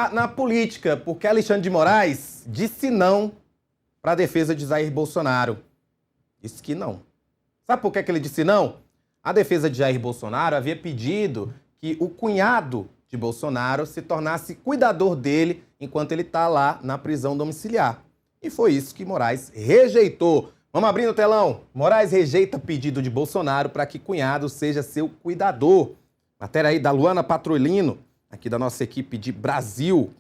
entrar na política, porque Alexandre de Moraes disse não para a defesa de Jair Bolsonaro. Disse que não. Sabe por que ele disse não? A defesa de Jair Bolsonaro havia pedido que o cunhado de Bolsonaro se tornasse cuidador dele enquanto ele está lá na prisão domiciliar. E foi isso que Moraes rejeitou. Vamos abrir no telão. Moraes rejeita pedido de Bolsonaro para que cunhado seja seu cuidador. Matéria aí da Luana Patrolino, aqui da nossa equipe de Brasil.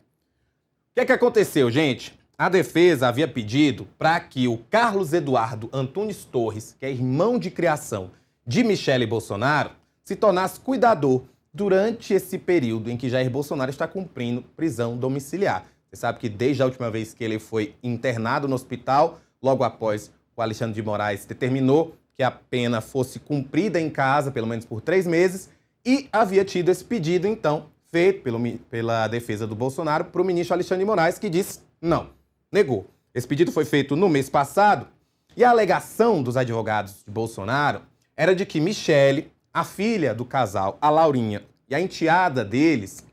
O que aconteceu, gente? A defesa havia pedido para que o Carlos Eduardo Antunes Torres, que é irmão de criação de Michele Bolsonaro, se tornasse cuidador durante esse período em que Jair Bolsonaro está cumprindo prisão domiciliar. Você sabe que desde a última vez que ele foi internado no hospital, logo após o Alexandre de Moraes determinou que a pena fosse cumprida em casa, pelo menos por 3 meses, e havia tido esse pedido, então, feito pela defesa do Bolsonaro para o ministro Alexandre de Moraes, que disse não, negou. Esse pedido foi feito no mês passado e a alegação dos advogados de Bolsonaro era de que Michele, a filha do casal, a Laurinha, e a enteada deles,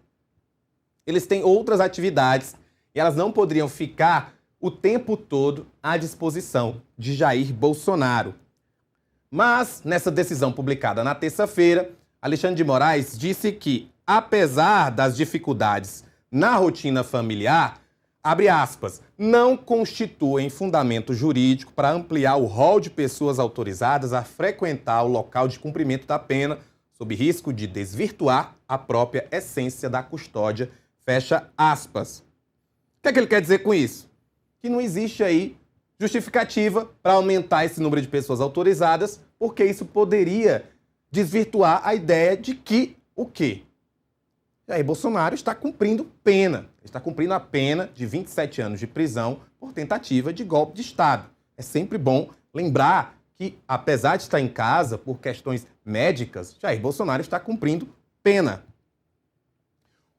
eles têm outras atividades e elas não poderiam ficar o tempo todo à disposição de Jair Bolsonaro. Mas, nessa decisão publicada na terça-feira, Alexandre de Moraes disse que, apesar das dificuldades na rotina familiar, abre aspas, não constituem fundamento jurídico para ampliar o rol de pessoas autorizadas a frequentar o local de cumprimento da pena, sob risco de desvirtuar a própria essência da custódia, fecha aspas. O que é que ele quer dizer com isso? Que não existe aí justificativa para aumentar esse número de pessoas autorizadas, porque isso poderia desvirtuar a ideia de que o quê? Jair Bolsonaro está cumprindo pena. Está cumprindo a pena de 27 anos de prisão por tentativa de golpe de Estado. É sempre bom lembrar que, apesar de estar em casa por questões médicas, Jair Bolsonaro está cumprindo pena.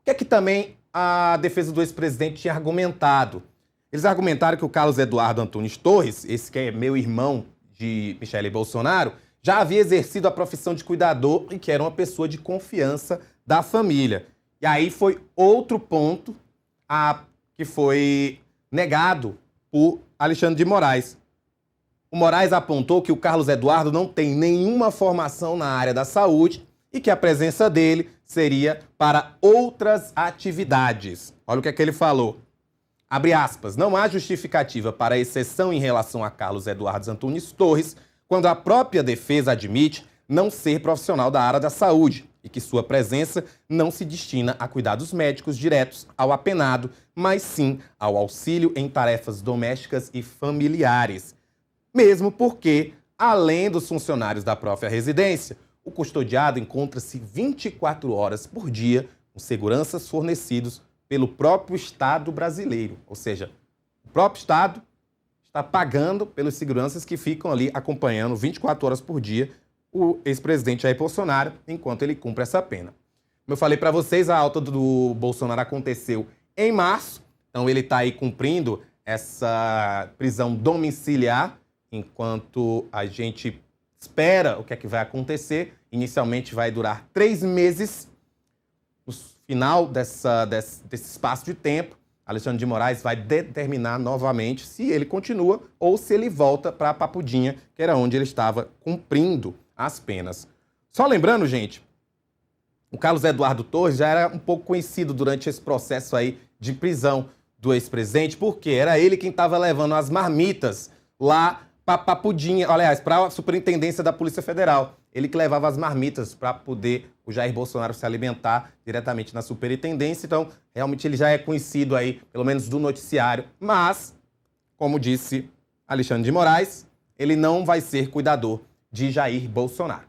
O que é que também a defesa do ex-presidente tinha argumentado? Eles argumentaram que o Carlos Eduardo Antunes Torres, esse que é meu irmão de Michele Bolsonaro, já havia exercido a profissão de cuidador e que era uma pessoa de confiança da família. E aí foi outro ponto que foi negado por Alexandre de Moraes. O Moraes apontou que o Carlos Eduardo não tem nenhuma formação na área da saúde e que a presença dele seria para outras atividades. Olha o que é que ele falou. Abre aspas, não há justificativa para a exceção em relação a Carlos Eduardo Antunes Torres, quando a própria defesa admite não ser profissional da área da saúde e que sua presença não se destina a cuidados médicos diretos ao apenado, mas sim ao auxílio em tarefas domésticas e familiares. Mesmo porque, além dos funcionários da própria residência, o custodiado encontra-se 24 horas por dia com seguranças fornecidos pelo próprio Estado brasileiro. Ou seja, o próprio Estado está pagando pelos seguranças que ficam ali acompanhando 24 horas por dia o ex-presidente Jair Bolsonaro enquanto ele cumpre essa pena. Como eu falei para vocês, a alta do Bolsonaro aconteceu em março, então ele está aí cumprindo essa prisão domiciliar enquanto a gente espera o que é que vai acontecer. Inicialmente vai durar 3 meses. No final desse espaço de tempo, Alexandre de Moraes vai determinar novamente se ele continua ou se ele volta para a Papudinha, que era onde ele estava cumprindo as penas. Só lembrando, gente, o Carlos Eduardo Torres já era um pouco conhecido durante esse processo aí de prisão do ex-presidente, porque era ele quem estava levando as marmitas lá para a Papudinha, aliás, para a Superintendência da Polícia Federal. Ele que levava as marmitas para poder o Jair Bolsonaro se alimentar diretamente na Superintendência. Então, realmente ele já é conhecido aí, pelo menos do noticiário. Mas, como disse Alexandre de Moraes, ele não vai ser cuidador de Jair Bolsonaro.